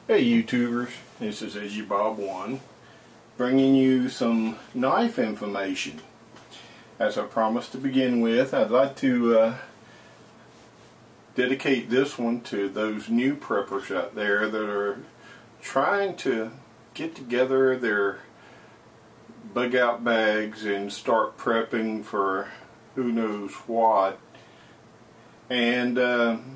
Hey YouTubers, this is EasyBob1 bringing you some knife information. As I promised to begin with, I'd like to dedicate this one to those new preppers out there that are trying to get together their bug out bags and start prepping for who knows what, and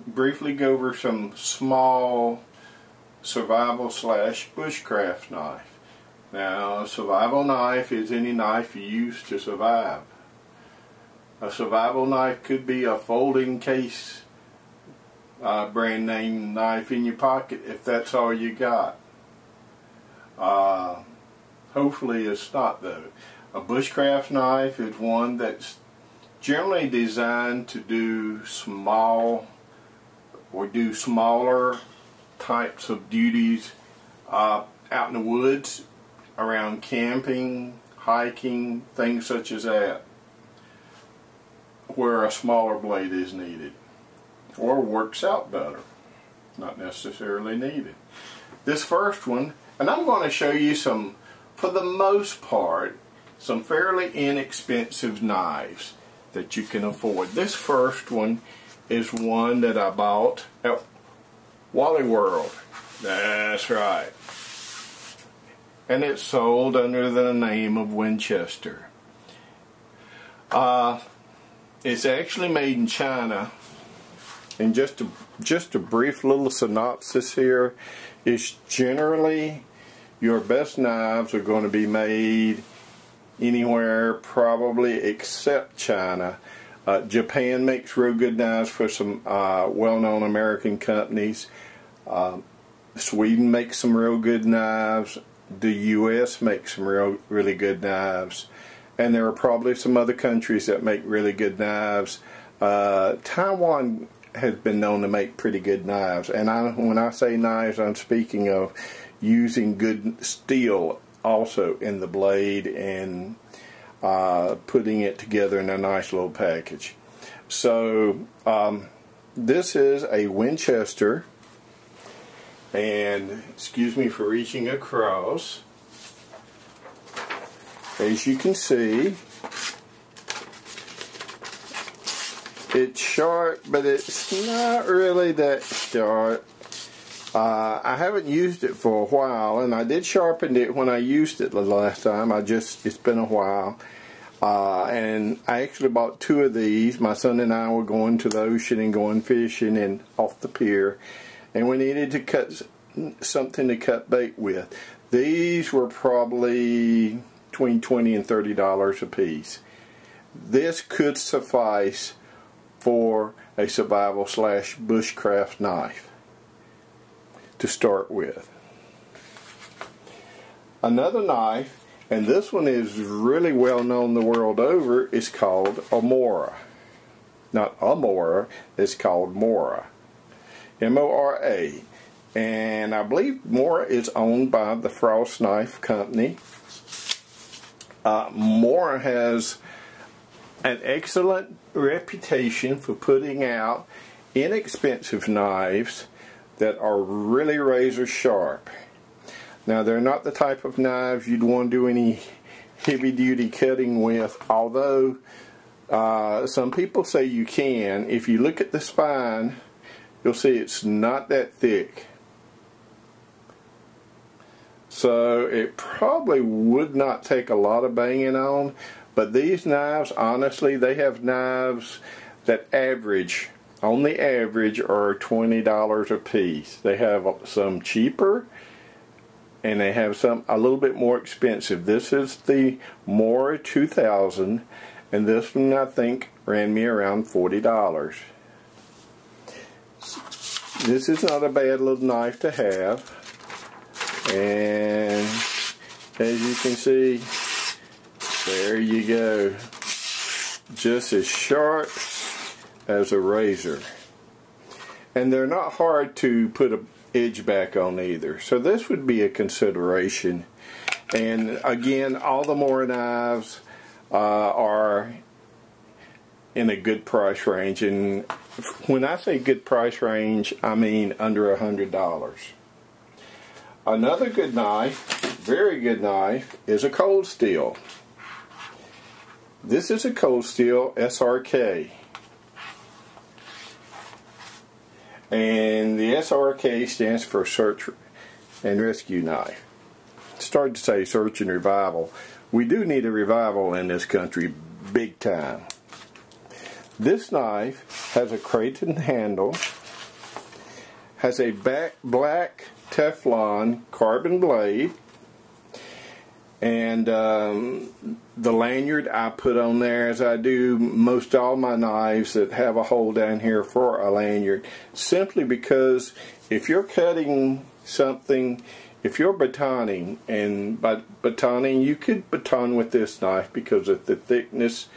briefly go over some small survival / bushcraft knife. Now, a survival knife is any knife you use to survive. A survival knife could be a folding case brand name knife in your pocket if that's all you got. Hopefully it's not though. A bushcraft knife is one that's generally designed to do small or do smaller types of duties out in the woods, around camping, hiking, things such as that, where a smaller blade is needed or works out better, not necessarily needed. This first one, and I'm going to show you some, for the most part, some fairly inexpensive knives that you can afford. This first one is one that I bought at Wally World. That's right. And it's sold under the name of Winchester. It's actually made in China. And just a brief little synopsis here is generally your best knives are going to be made anywhere probably except China. Japan makes real good knives for some well-known American companies. Sweden makes some real good knives. The U.S. makes some really good knives. And there are probably some other countries that make really good knives. Taiwan has been known to make pretty good knives. And when I say knives, I'm speaking of using good steel also in the blade and putting it together in a nice little package. So this is a Winchester, and excuse me for reaching across. As you can see, it's sharp, but it's not really that sharp. I haven't used it for a while, and I did sharpen it when I used it the last time. It's been a while. And I actually bought 2 of these. My son and I were going to the ocean and going fishing and off the pier, and we needed to cut something to cut bait with. These were probably between $20 and $30 a piece. This could suffice for a survival / bushcraft knife to start with. Another knife, and this one is really well known the world over, is called a Mora. Not a Mora, it's called Mora. M-O-R-A. And I believe Mora is owned by the Frost Knife Company. Mora has an excellent reputation for putting out inexpensive knives that are really razor sharp. Now, they're not the type of knives you'd want to do any heavy duty cutting with, although some people say you can. If you look at the spine, you'll see it's not that thick. So it probably would not take a lot of banging on, but these knives, honestly, they have knives that average, on the average, are $20 a piece. They have some cheaper, and they have some a little bit more expensive. This is the Mora 2000, and this one I think ran me around $40. This is not a bad little knife to have, and as you can see, there you go, just as sharp as a razor. And they're not hard to put a edge back on either, so this would be a consideration. And again, all the Mora knives are in a good price range, and when I say good price range, I mean under $100. Another good knife, very good knife, is a Cold Steel. This is a Cold Steel SRK. And the SRK stands for Search and Rescue Knife. Started to say Search and Revival. We do need a revival in this country, big time. This knife has a Creighton handle, has a black Teflon carbon blade, and the lanyard I put on there, as I do most all my knives that have a hole down here for a lanyard, simply because if you're cutting something, if you're batoning, and by batoning you could baton with this knife because of the thickness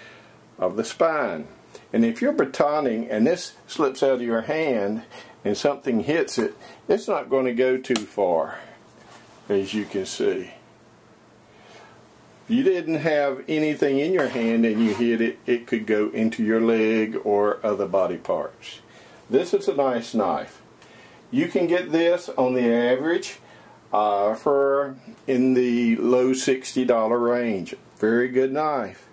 of the spine, and if you're batoning and this slips out of your hand and something hits it, it's not going to go too far, as you can see. If you didn't have anything in your hand and you hit it, it could go into your leg or other body parts. This is a nice knife. You can get this on the average for in the low $60 range. Very good knife.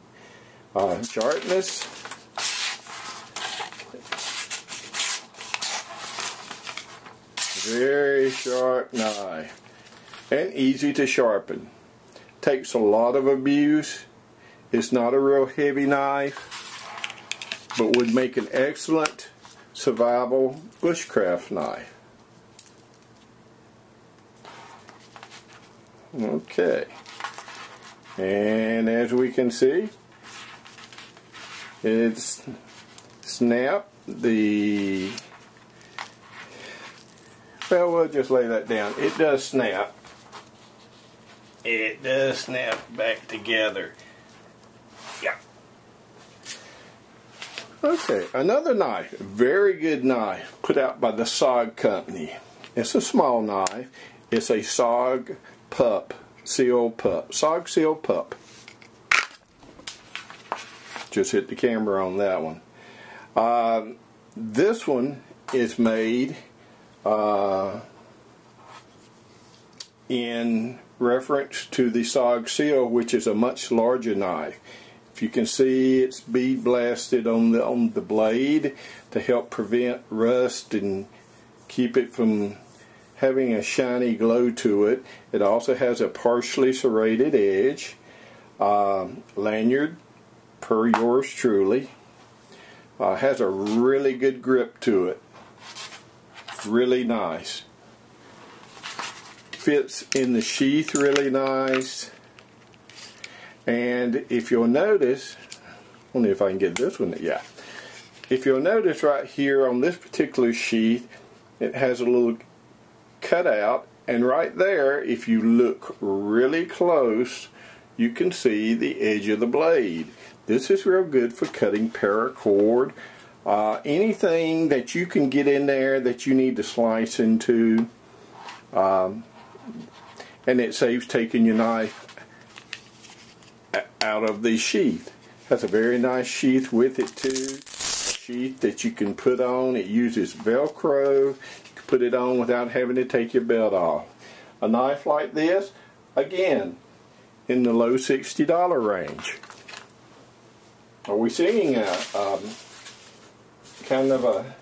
Sharpness. Very sharp knife. And easy to sharpen. Takes a lot of abuse. It's not a real heavy knife, but would make an excellent survival bushcraft knife. Okay, and as we can see, it's snapped. Well, we'll just lay that down. It does snap. It does snap back together. Yeah. Okay, another knife, very good knife, put out by the SOG company. It's a small knife. It's a SOG pup, seal pup, SOG seal pup. Just hit the camera on that one. This one is made in reference to the SOG seal, which is a much larger knife. If you can see, it's bead blasted on the blade to help prevent rust and keep it from having a shiny glow to it. It also has a partially serrated edge. Lanyard per yours truly. Has a really good grip to it. Really nice. Fits in the sheath really nice. And if you'll notice, only if I can get this one, yeah. If you'll notice right here on this particular sheath, it has a little cutout, and right there, if you look really close, you can see the edge of the blade. This is real good for cutting paracord. Anything that you can get in there that you need to slice into. And it saves taking your knife out of the sheath. Has a very nice sheath with it too. A sheath that you can put on. It uses Velcro. You can put it on without having to take your belt off. A knife like this, again, in the low $60 range. Are we seeing a kind of a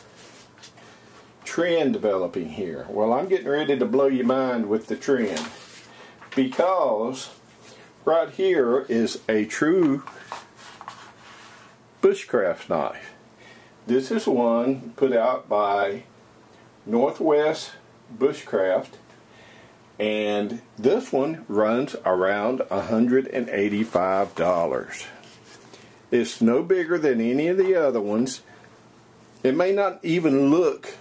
trend developing here? Well, I'm getting ready to blow your mind with the trend, because right here is a true bushcraft knife. This is one put out by Northwest Bushcraft, and this one runs around $185. It's no bigger than any of the other ones. It may not even look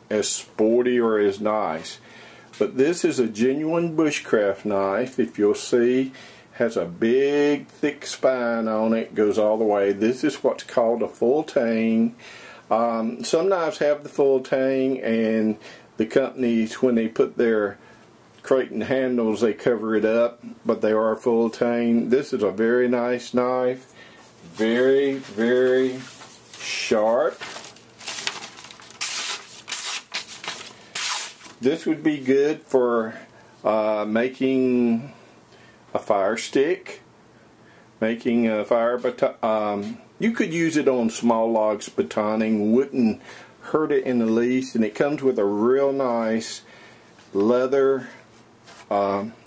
as sporty or as nice, but this is a genuine bushcraft knife. If you'll see, has a big thick spine on it, goes all the way. This is what's called a full tang. Some knives have the full tang, and the companies, when they put their Creighton handles, they cover it up, but they are full tang. This is a very nice knife, very, very sharp. This would be good for making a fire stick, making a fire baton. You could use it on small logs. Batoning wouldn't hurt it in the least, and it comes with a real nice leather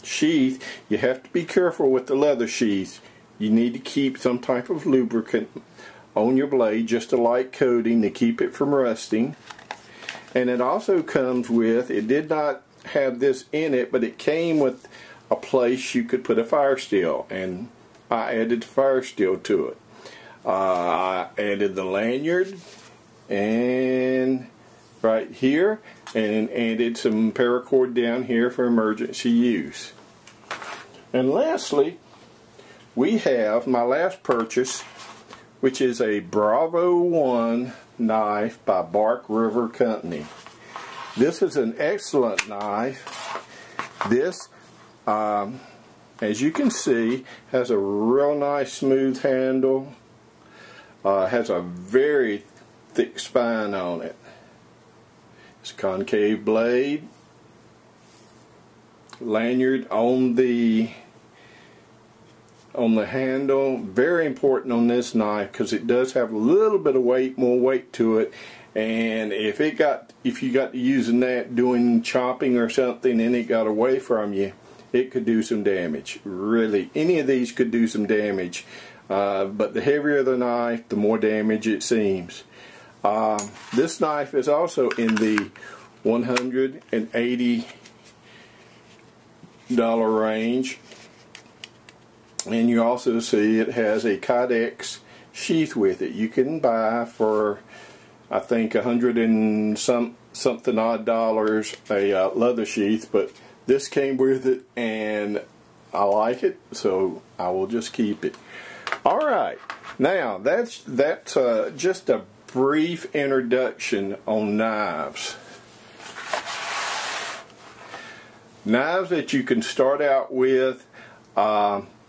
sheath. You have to be careful with the leather sheath. You need to keep some type of lubricant on your blade, just a light coating to keep it from rusting. And it also comes with, it did not have this in it, but it came with a place you could put a fire steel, and I added the fire steel to it. I added the lanyard and right here, and added some paracord down here for emergency use. And lastly, we have my last purchase, which is a Bravo 1 knife by Bark River Company. This is an excellent knife. This, as you can see, has a real nice smooth handle. Has a very thick spine on it. It's a concave blade. Lanyard on the handle. Very important on this knife because it does have a little bit of weight, more weight to it. And if you got to using that doing chopping or something and it got away from you, it could do some damage. Really, any of these could do some damage. But the heavier the knife, the more damage it seems. This knife is also in the $180 range. And you also see it has a Kydex sheath with it. You can buy for, I think, $100 and something odd dollars a leather sheath, but this came with it and I like it, so I will just keep it. Alright, now that's just a brief introduction on knives. Knives that you can start out with.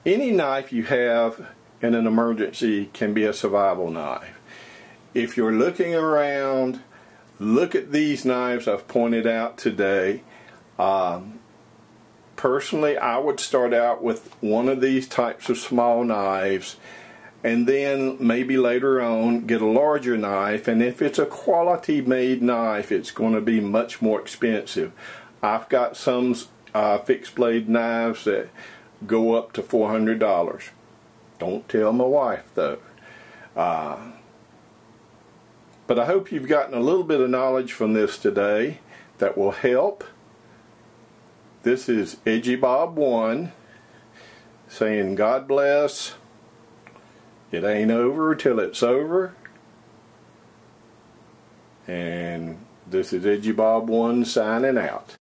Any knife you have in an emergency can be a survival knife. If you're looking around, look at these knives I've pointed out today. Personally, I would start out with one of these types of small knives, and then maybe later on get a larger knife. And if it's a quality made knife, it's going to be much more expensive. I've got some fixed blade knives that go up to $400. Don't tell my wife though. But I hope you've gotten a little bit of knowledge from this today that will help. This is Edgy Bob 1 saying God bless. It ain't over till it's over. And this is Edgy Bob 1 signing out.